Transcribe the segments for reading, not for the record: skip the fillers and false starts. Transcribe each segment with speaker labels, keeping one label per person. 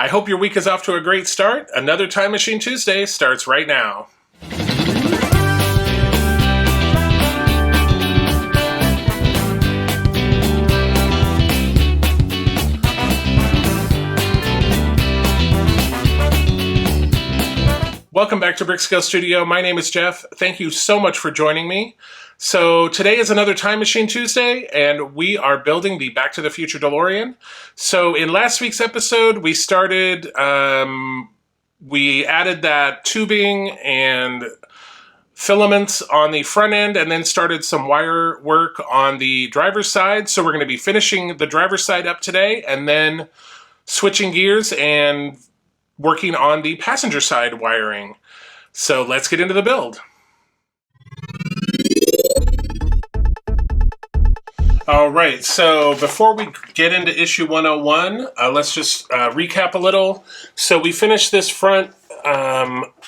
Speaker 1: I hope your week is off to a great start. Another Time Machine Tuesday starts right now. Welcome back to Brickscale Studio. My name is Jeff. Thank you so much for joining me. So today is another Time Machine Tuesday, and we are building the Back to the Future DeLorean. So in last week's episode, we started, we added that tubing and filaments on the front end, and then started some wire work on the driver's side. So we're going to be finishing the driver's side up today, and then switching gears and working on the passenger side wiring. So let's get into the build. All right, so before we get into issue 101, let's just recap a little. So we finished this front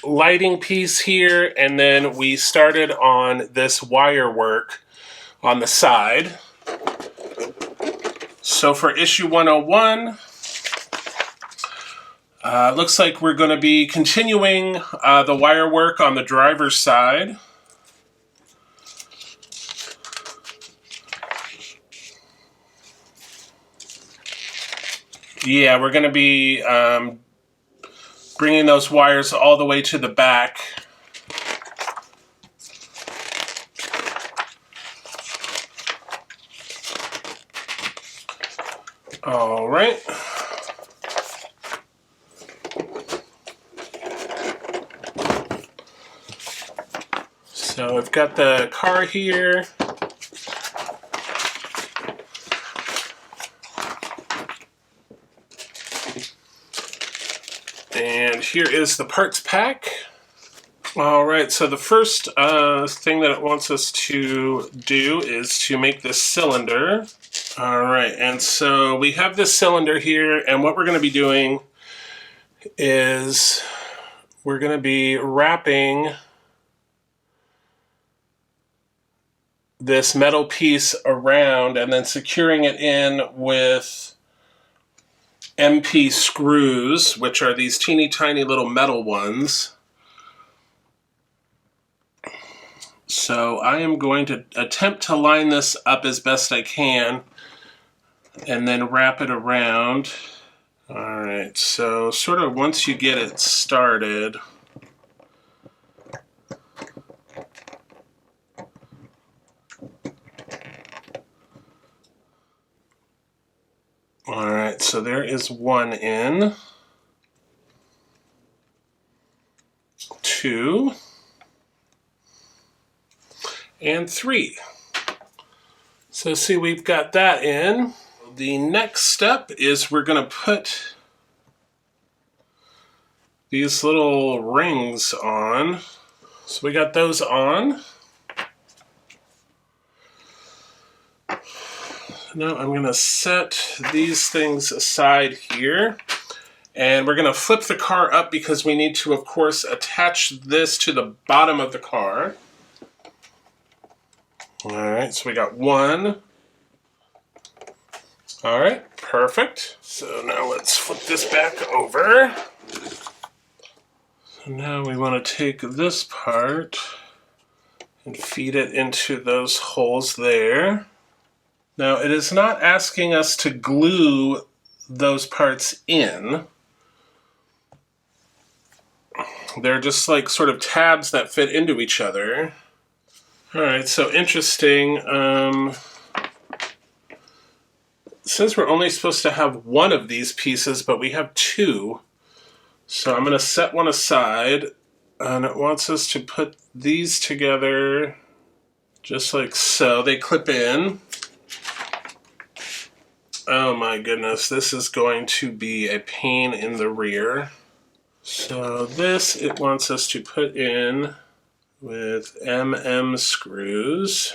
Speaker 1: lighting piece here, and then we started on this wire work on the side. So for issue 101, looks like we're going to be continuing the wire work on the driver's side. Yeah, we're going to be bringing those wires all the way to the back. All right. So I've got the car here. And here is the parts pack. All right, so the first thing that it wants us to do is to make this cylinder. All right, and so we have this cylinder here, and what we're going to be doing is we're going to be wrapping this metal piece around and then securing it in with MP screws, which are these teeny tiny little metal ones. So I am going to attempt to line this up as best I can and then wrap it around. All right, so sort of once you get it started, all right, so there is one in, two, and three. So see, we've got that in. The next step is we're going to put these little rings on. So we got those on. Now I'm going to set these things aside here, and we're going to flip the car up because we need to, of course, attach this to the bottom of the car. All right, so we got one. All right, perfect. So now let's flip this back over. So now we want to take this part and feed it into those holes there. Now, it is not asking us to glue those parts in. They're just like sort of tabs that fit into each other. All right, so interesting. It says we're only supposed to have one of these pieces, but we have two. So I'm going to set one aside, and it wants us to put these together just like so. They clip in. Oh my goodness, this is going to be a pain in the rear. So this, it wants us to put in with screws.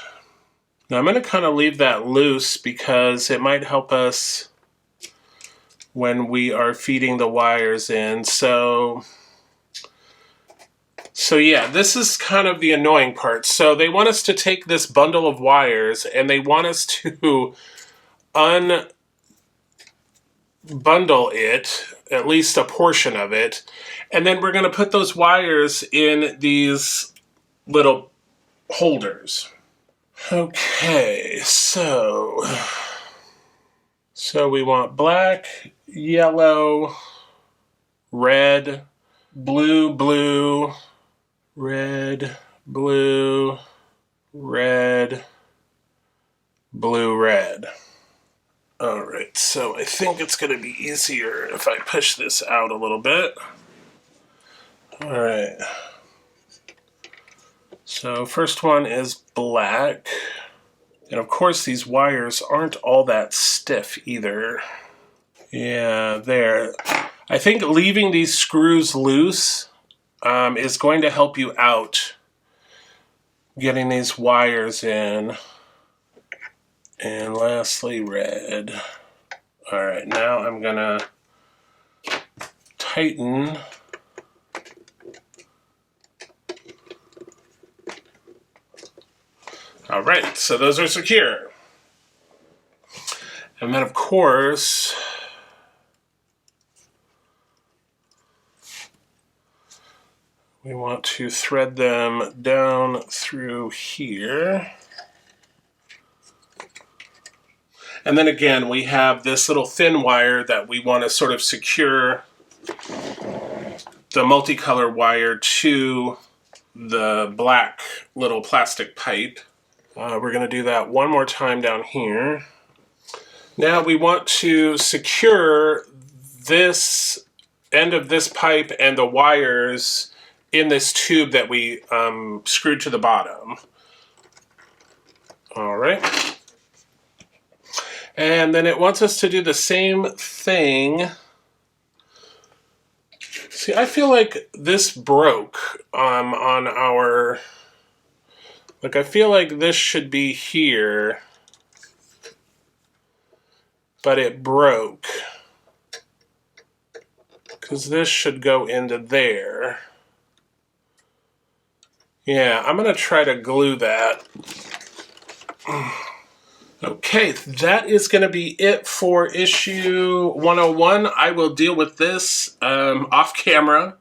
Speaker 1: Now I'm going to kind of leave that loose because it might help us when we are feeding the wires in. So yeah, this is kind of the annoying part. So they want us to take this bundle of wires and they want us to unbundle it at least a portion of it. And then we're going to put those wires in these little holders. Okay, so we want black, yellow, red, blue, blue, red, blue, red, blue, red. All right, so I think it's going to be easier if I push this out a little bit. All right. So first one is black. And of course these wires aren't all that stiff either. Yeah, there. I think leaving these screws loose is going to help you out getting these wires in. And lastly, red. All right, now I'm gonna tighten. All right, so those are secure. And then of course, we want to thread them down through here. And then again, we have this little thin wire that we want to sort of secure the multicolor wire to the black little plastic pipe. We're going to do that one more time down here. Now we want to secure this end of this pipe and the wires in this tube that we screwed to the bottom. All right. And then it wants us to do the same thing. See, I feel like this broke on our, like I feel like this should be here, but it broke. Because this should go into there. Yeah, I'm going to try to glue that. Okay, that is going to be it for issue 101. I will deal with this off camera.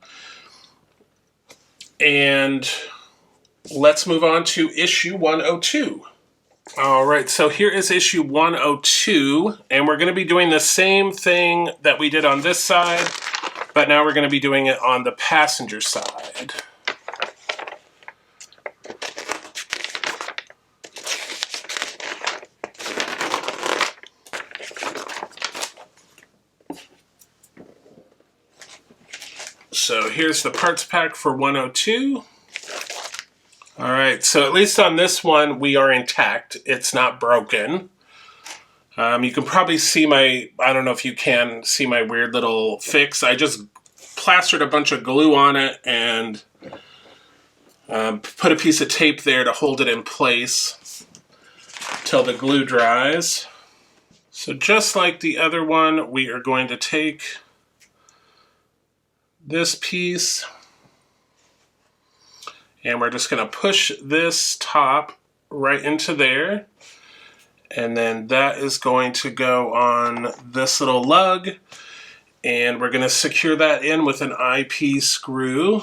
Speaker 1: And let's move on to issue 102. All right, so here is issue 102, and we're going to be doing the same thing that we did on this side, but now we're going to be doing it on the passenger side. So here's the parts pack for 102. All right, so at least on this one, we are intact. It's not broken. You can probably see my, I don't know if you can see my weird little fix. I just plastered a bunch of glue on it and put a piece of tape there to hold it in place till the glue dries. So just like the other one, we are going to take this piece and we're just going to push this top right into there, and then that is going to go on this little lug, and we're going to secure that in with an IP screw.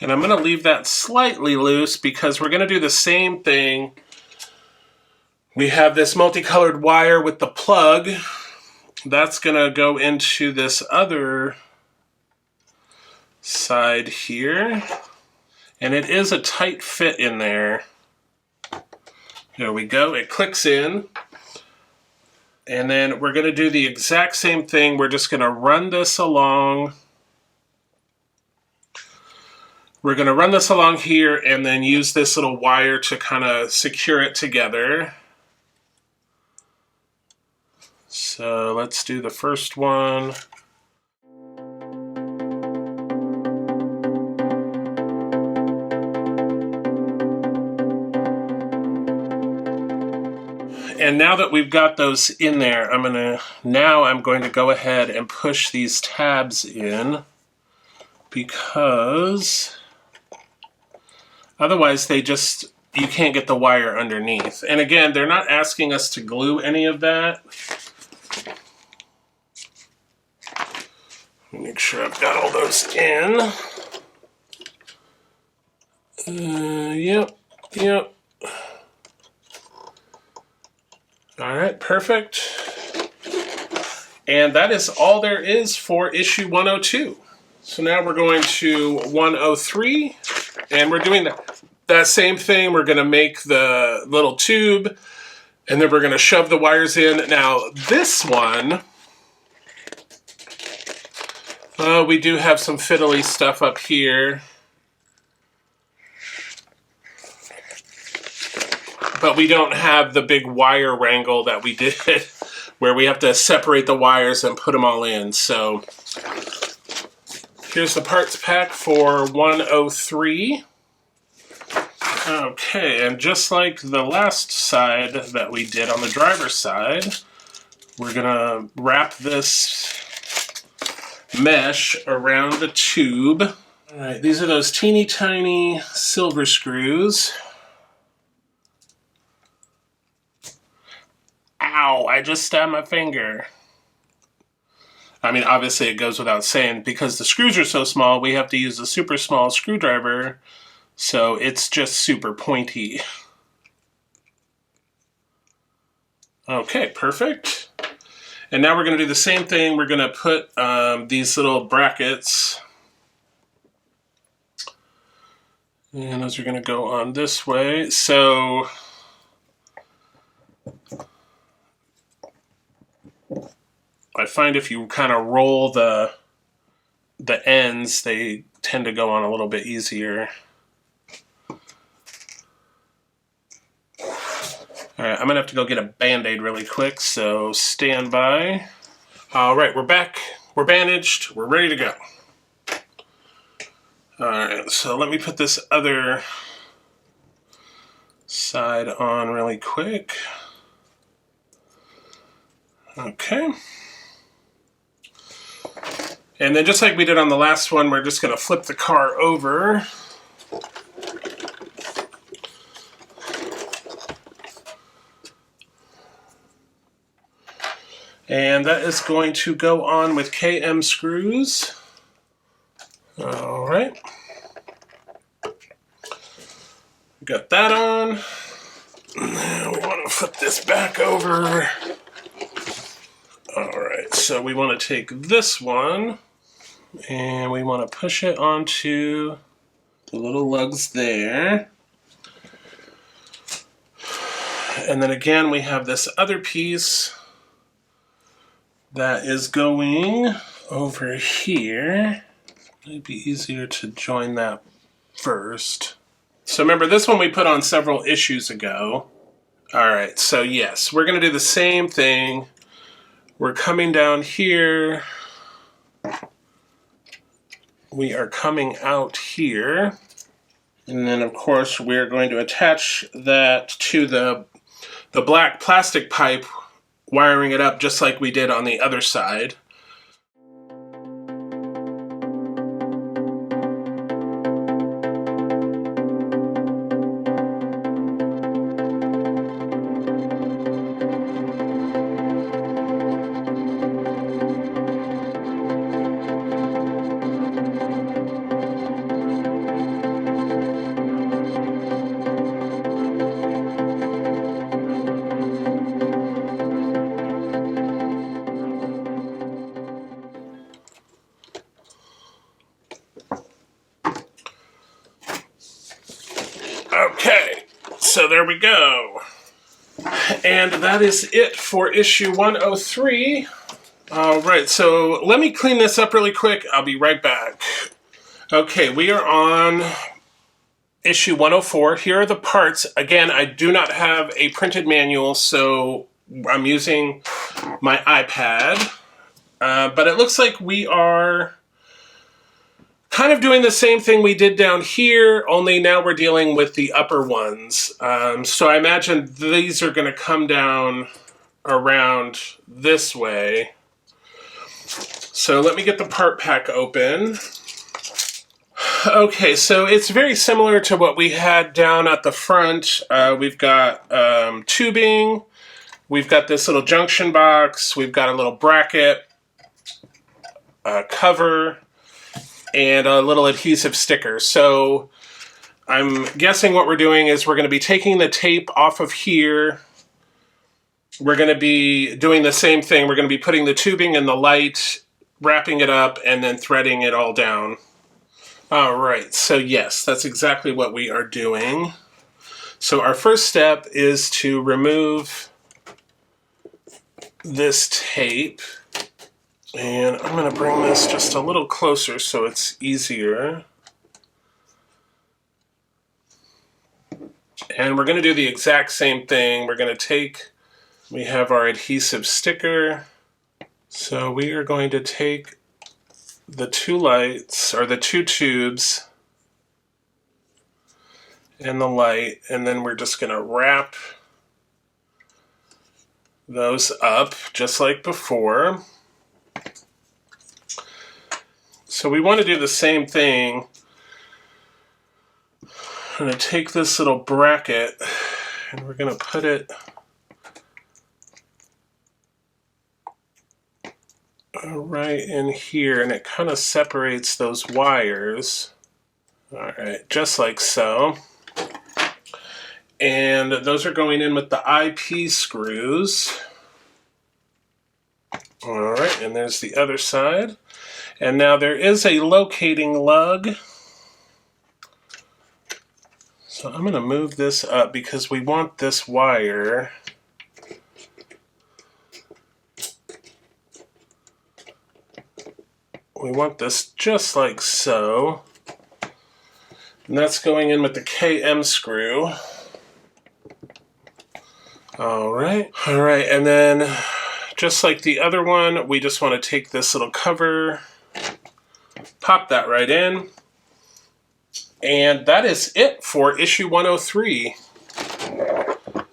Speaker 1: And I'm going to leave that slightly loose because we're going to do the same thing. We have this multicolored wire with the plug. That's going to go into this other side here. And it is a tight fit in there. There we go. It clicks in. And then we're going to do the exact same thing. We're just going to run this along. We're going to run this along here and then use this little wire to kind of secure it together. So let's do the first one. And now that we've got those in there, I'm going to go ahead and push these tabs in, because otherwise you can't get the wire underneath. And again, they're not asking us to glue any of that. Make sure I've got all those in. Yep. All right, perfect. And that is all there is for issue 102. So now we're going to 103, and we're doing that same thing. We're going to make the little tube, and then we're going to shove the wires in. Now, this one, we do have some fiddly stuff up here. But we don't have the big wire wrangle that we did where we have to separate the wires and put them all in. So here's the parts pack for 103. Okay, and just like the last side that we did on the driver's side, we're gonna wrap this mesh around the tube. All right, these are those teeny tiny silver screws. Ow, I just stabbed my finger. I mean, obviously it goes without saying, because the screws are so small, we have to use a super small screwdriver, so it's just super pointy. Okay, perfect. And now we're going to do the same thing. We're going to put these little brackets, and those are going to go on this way. So I find if you kind of roll the ends, they tend to go on a little bit easier. All right, I'm going to have to go get a Band-Aid really quick, so stand by. All right, we're back. We're bandaged. We're ready to go. All right, so let me put this other side on really quick. Okay. And then just like we did on the last one, we're just going to flip the car over. And that is going to go on with KM screws. All right. Got that on. Now we want to flip this back over. All right, so we want to take this one and we want to push it onto the little lugs there. And then again, we have this other piece that is going over here. It'd be easier to join that first. So remember, this one we put on several issues ago. All right, so yes, we're going to do the same thing. We're coming down here. We are coming out here. And then, of course, we're going to attach that to the black plastic pipe, wiring it up just like we did on the other side. Okay, so there we go. And that is it for issue 103. All right, so let me clean this up really quick. I'll be right back. Okay, we are on issue 104. Here are the parts. Again, I do not have a printed manual, so I'm using my iPad. But it looks like we are kind of doing the same thing we did down here, only now we're dealing with the upper ones. So I imagine these are going to come down around this way. So let me get the part pack open. Okay, so it's very similar to what we had down at the front. We've got tubing, we've got this little junction box, we've got a little bracket. cover and a little adhesive sticker. So I'm guessing what we're doing is we're going to be taking the tape off of here. We're going to be doing the same thing. We're going to be putting the tubing in the light, wrapping it up, and then threading it all down. All right, so yes, that's exactly what we are doing. So our first step is to remove this tape. And I'm going to bring this just a little closer so it's easier. And we're going to do the exact same thing. We're going to take, we have our adhesive sticker. So we are going to take the two lights, or the two tubes, and the light, and then we're just going to wrap those up just like before. So we want to do the same thing. I'm going to take this little bracket and we're going to put it right in here, and it kind of separates those wires. All right, just like so. And those are going in with the IP screws. All right, and there's the other side. And now there is a locating lug. So I'm going to move this up because we want this wire just like so. And that's going in with the KM screw. All right, and then just like the other one, we just want to take this little cover, pop that right in, and that is it for issue 103.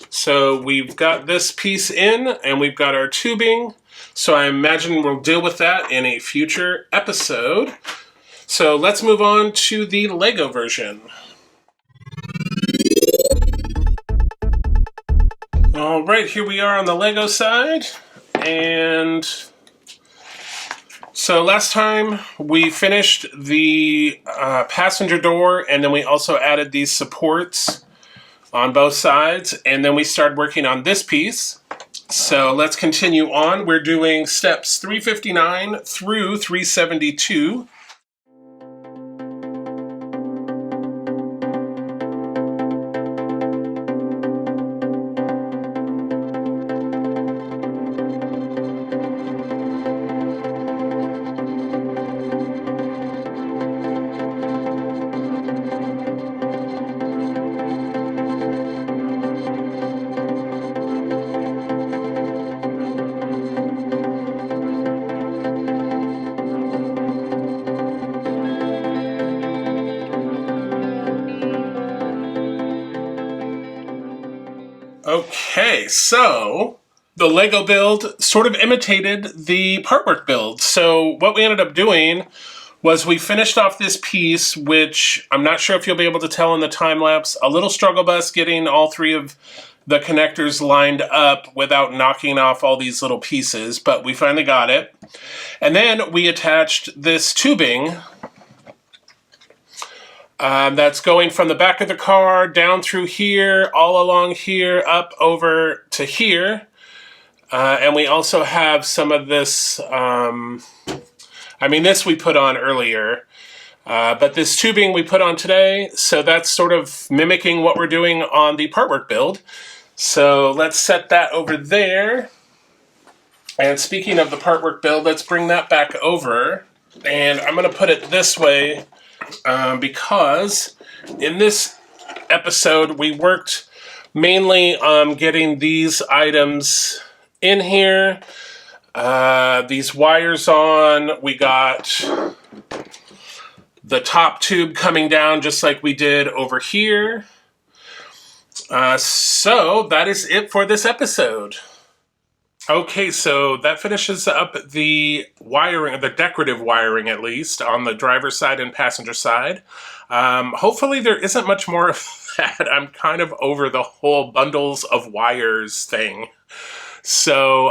Speaker 1: So we've got this piece in, and we've got our tubing, so I imagine we'll deal with that in a future episode. So let's move on to the Lego version. All right, here we are on the Lego side, and so last time we finished the passenger door, and then we also added these supports on both sides, and then we started working on this piece. So let's continue on. We're doing steps 359 through 372. Okay, so the Lego build sort of imitated the partwork build. So what we ended up doing was we finished off this piece, which I'm not sure if you'll be able to tell in the time lapse, a little struggle bus getting all three of the connectors lined up without knocking off all these little pieces, but we finally got it. And then we attached this tubing that's going from the back of the car down through here, all along here, up over to here. And we also have some of this, this we put on earlier, but this tubing we put on today, so that's sort of mimicking what we're doing on the partwork build. So let's set that over there. And speaking of the partwork build, let's bring that back over. And I'm going to put it this way because in this episode we worked mainly on getting these items in here. These wires on, we got the top tube coming down just like we did over here. So that is it for this episode. Okay, so that finishes up the wiring, the decorative wiring at least, on the driver's side and passenger side. Hopefully there isn't much more of that. I'm kind of over the whole bundles of wires thing. So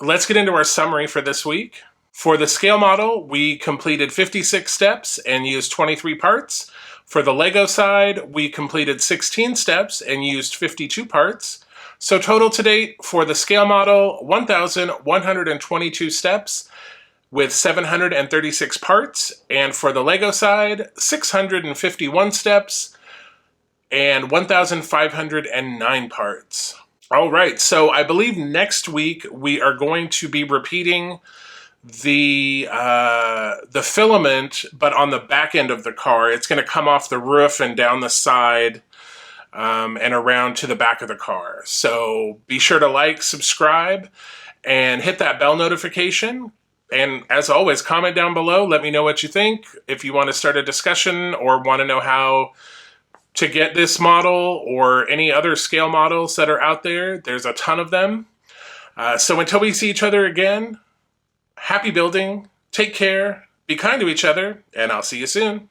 Speaker 1: let's get into our summary for this week. For the scale model, we completed 56 steps and used 23 parts. For the Lego side, we completed 16 steps and used 52 parts. So total to date for the scale model, 1,122 steps with 736 parts. And for the Lego side, 651 steps and 1,509 parts. All right, so I believe next week we are going to be repeating the filament, but on the back end of the car. It's going to come off the roof and down the side and around to the back of the car. So be sure to like, subscribe, and hit that bell notification. And as always, comment down below. Let me know what you think. If you want to start a discussion or want to know how to get this model or any other scale models that are out there, there's a ton of them. So until we see each other again, happy building, take care, be kind to each other, and I'll see you soon.